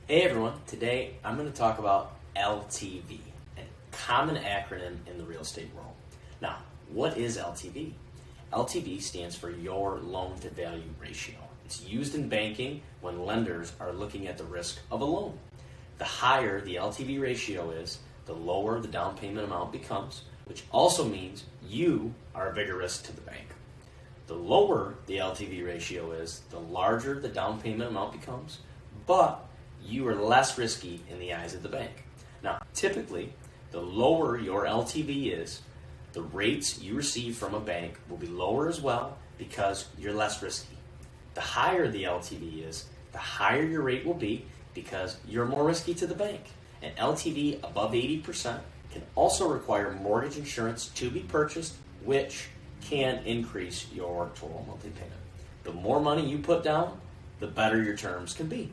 Hey everyone, today I'm going to talk about LTV, a common acronym in the real estate world. Now, what is LTV? LTV stands for your loan to value ratio. It's used in banking when lenders are looking at the risk of a loan. The higher the LTV ratio is, the lower the down payment amount becomes, which also means you are a bigger risk to the bank. The lower the LTV ratio is, the larger the down payment amount becomes, but you are less risky in the eyes of the bank. Now, typically, the lower your LTV is, the rates you receive from a bank will be lower as well because you're less risky. The higher the LTV is, the higher your rate will be because you're more risky to the bank. An LTV above 80% can also require mortgage insurance to be purchased, which can increase your total monthly payment. The more money you put down, the better your terms can be.